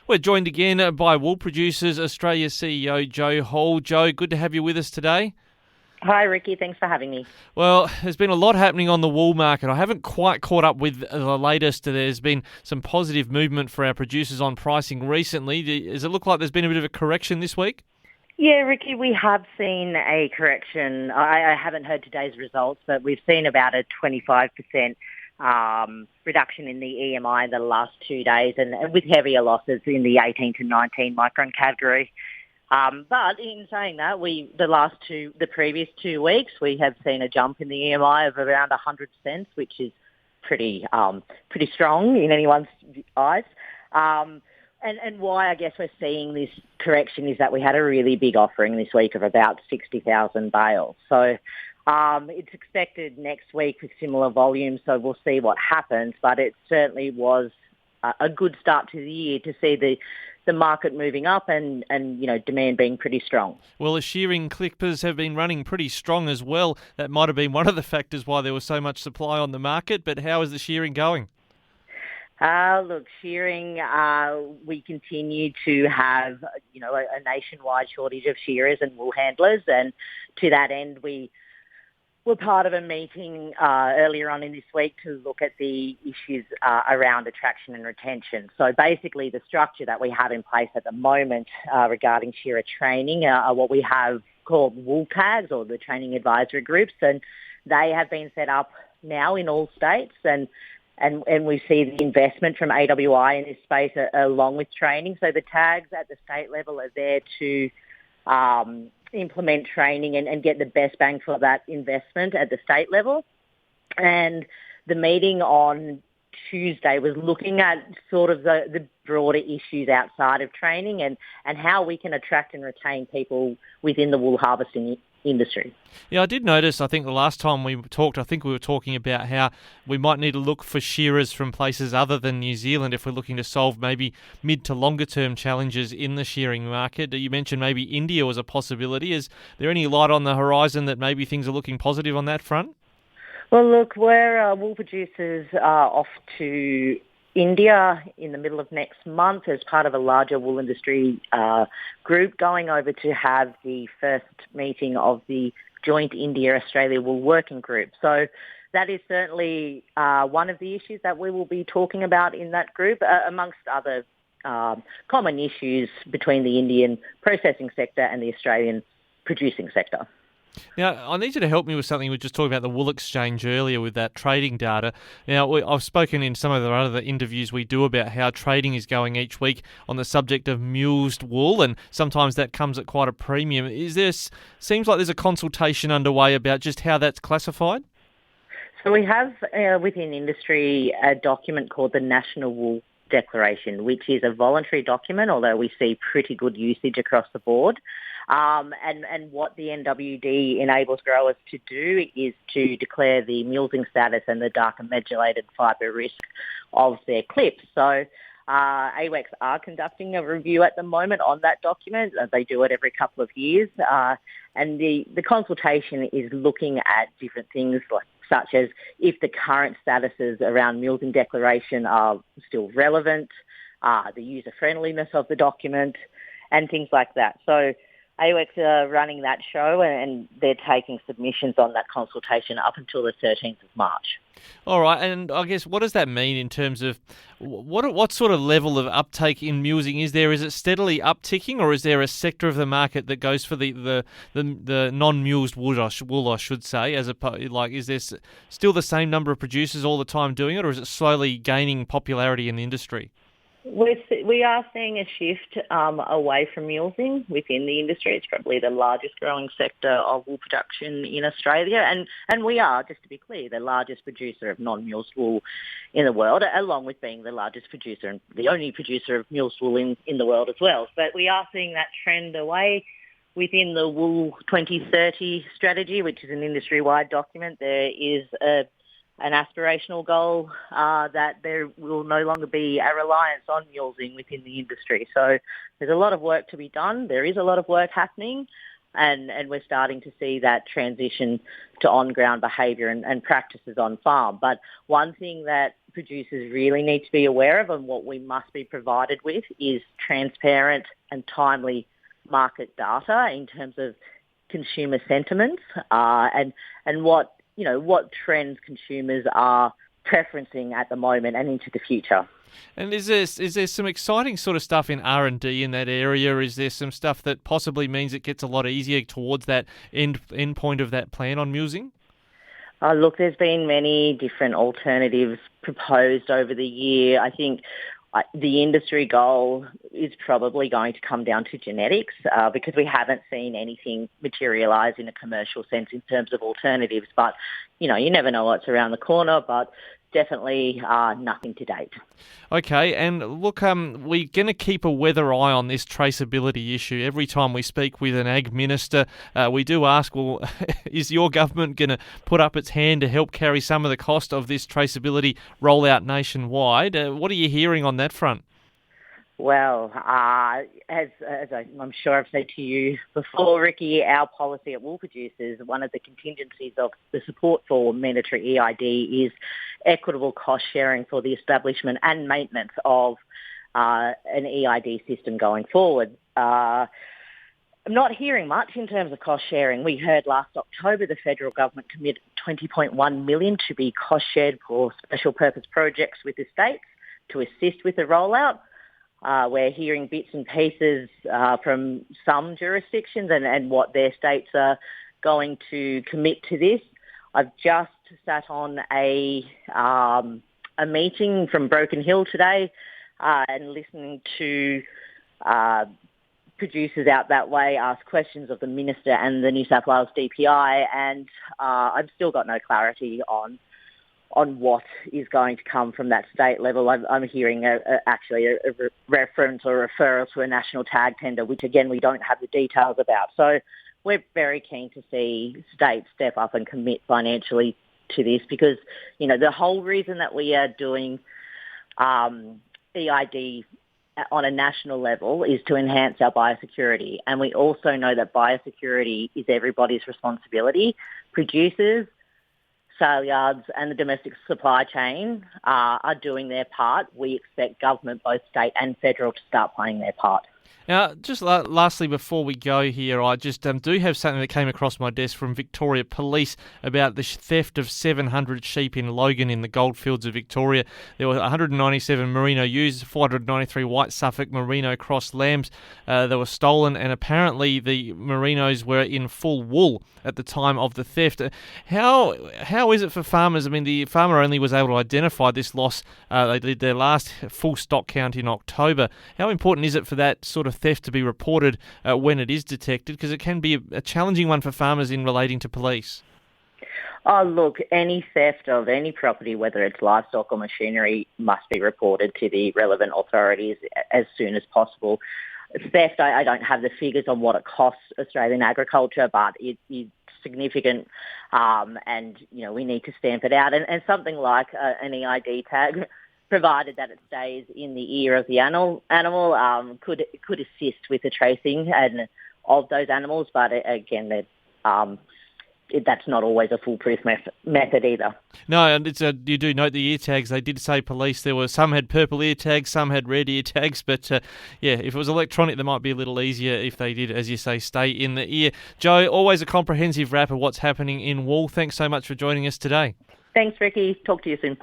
We're joined again by Wool Producers Australia CEO Joe Hall. Joe, good to have you with us today. Hi, Ricky. Thanks for having me. Well, there's been a lot happening on the wool market. I haven't quite caught up with the latest. There's been some positive movement for our producers on pricing recently. Does it look like there's been a bit of a correction this week? Yeah, Ricky, we have seen a correction. I haven't heard today's results, but we've seen about a 25% reduction in the EMI in the last 2 days, and with heavier losses in the 18 to 19 micron category. But in saying that, the previous 2 weeks, we have seen a jump in the EMI of around 100 cents, which is pretty strong in anyone's eyes. And why I guess we're seeing this correction is that we had a really big offering this week of about 60,000 bales. So it's expected next week with similar volumes, so we'll see what happens. But it certainly was a good start to the year to see the market moving up and demand being pretty strong. Well, the shearing clippers have been running pretty strong as well. That might have been one of the factors why there was so much supply on the market. But how is the shearing going? Look, shearing, we continue to have, a nationwide shortage of shearers and wool handlers. And to that end, we were part of a meeting earlier on in this week to look at the issues around attraction and retention. So basically the structure that we have in place at the moment regarding shearer training are what we have called wool tags, or the training advisory groups. And they have been set up now in all states, and we see the investment from AWI in this space along with training. So the tags at the state level are there to implement training and get the best bang for that investment at the state level. And the meeting on Tuesday was looking at sort of the broader issues outside of training and how we can attract and retain people within the wool harvesting industry. Yeah, I did notice, I think the last time we talked, we were talking about how we might need to look for shearers from places other than New Zealand if we're looking to solve maybe mid to longer term challenges in the shearing market. You mentioned maybe India was a possibility. Is there any light on the horizon that maybe things are looking positive on that front? Well, look, we're wool producers off to India in the middle of next month as part of a larger wool industry group, going over to have the first meeting of the joint India-Australia Wool Working Group. So that is certainly one of the issues that we will be talking about in that group, amongst other common issues between the Indian processing sector and the Australian producing sector. Now, I need you to help me with something. We were just talking about the wool exchange earlier with that trading data. Now, I've spoken in some of the other interviews we do about how trading is going each week on the subject of mulesed wool, and sometimes that comes at quite a premium. Seems like there's a consultation underway about just how that's classified? So we have within industry a document called the National Wool Declaration, which is a voluntary document, although we see pretty good usage across the board. And what the NWD enables growers to do is to declare the mulesing status and the dark and modulated fibre risk of their clips. So AWEX are conducting a review at the moment on that document. They do it every couple of years. And the consultation is looking at different things such as if the current statuses around mulesing declaration are still relevant, the user-friendliness of the document, and things like that. So AWEX are running that show, and they're taking submissions on that consultation up until the 13th of March. All right, and I guess what does that mean in terms of what sort of level of uptake in mulesing is there? Is it steadily upticking, or is there a sector of the market that goes for the non-mulesed wool, I should say, is there still the same number of producers all the time doing it, or is it slowly gaining popularity in the industry? We are seeing a shift away from mulesing within the industry. It's probably the largest growing sector of wool production in Australia. And we are, just to be clear, the largest producer of non-mulesed wool in the world, along with being the largest producer and the only producer of mulesed wool in the world as well. But we are seeing that trend away. Within the Wool 2030 strategy, which is an industry-wide document, there is an aspirational goal that there will no longer be a reliance on mulesing within the industry. So there's a lot of work to be done. There is a lot of work happening. and we're starting to see that transition to on-ground behaviour and practices on farm. But one thing that producers really need to be aware of, and what we must be provided with, is transparent and timely market data in terms of consumer sentiments, and what trends consumers are preferencing at the moment and into the future. And is there some exciting sort of stuff in R&D in that area? Is there some stuff that possibly means it gets a lot easier towards that end point of that plan on mulesing? Look, there's been many different alternatives proposed over the year. I think the industry goal is probably going to come down to genetics, because we haven't seen anything materialise in a commercial sense in terms of alternatives. But, you never know what's around the corner, but definitely nothing to date. Okay, and look, we're going to keep a weather eye on this traceability issue. Every time we speak with an ag minister, we do ask, well, is your government going to put up its hand to help carry some of the cost of this traceability rollout nationwide? What are you hearing on that front? Well, as I'm sure I've said to you before, Ricky, our policy at Wool Producers, one of the contingencies of the support for mandatory EID is equitable cost sharing for the establishment and maintenance of an EID system going forward. I'm not hearing much in terms of cost sharing. We heard last October the federal government committed $20.1 million to be cost shared for special purpose projects with the states to assist with the rollout. We're hearing bits and pieces from some jurisdictions and what their states are going to commit to this. I've just sat on a meeting from Broken Hill today and listening to producers out that way ask questions of the Minister and the New South Wales DPI, and I've still got no clarity on what is going to come from that state level. I'm hearing actually a reference or referral to a national tag tender, which again we don't have the details about. So we're very keen to see states step up and commit financially to this, because the whole reason that we are doing EID on a national level is to enhance our biosecurity, and we also know that biosecurity is everybody's responsibility. Producers, sale yards and the domestic supply chain are doing their part. We expect government, both state and federal, to start playing their part. Now, just lastly, before we go here, I just do have something that came across my desk from Victoria Police about the theft of 700 sheep in Logan in the goldfields of Victoria. There were 197 merino ewes, 493 white Suffolk merino cross lambs that were stolen, and apparently the merinos were in full wool at the time of the theft. How is it for farmers? I mean, the farmer only was able to identify this loss. They did their last full stock count in October. How important is it for that sort of theft to be reported when it is detected? Because it can be a challenging one for farmers in relating to police. Oh, look, any theft of any property, whether it's livestock or machinery, must be reported to the relevant authorities as soon as possible. Theft, I don't have the figures on what it costs Australian agriculture, but it's significant, and we need to stamp it out. And something like an EID tag, provided that it stays in the ear of the animal, could assist with the tracing of those animals. But again, that's not always a foolproof method either. No, and you do note the ear tags. They did say police there were some had purple ear tags, some had red ear tags. But if it was electronic, they might be a little easier if they did, as you say, stay in the ear. Joe, always a comprehensive wrap of what's happening in wool. Thanks so much for joining us today. Thanks, Ricky. Talk to you soon.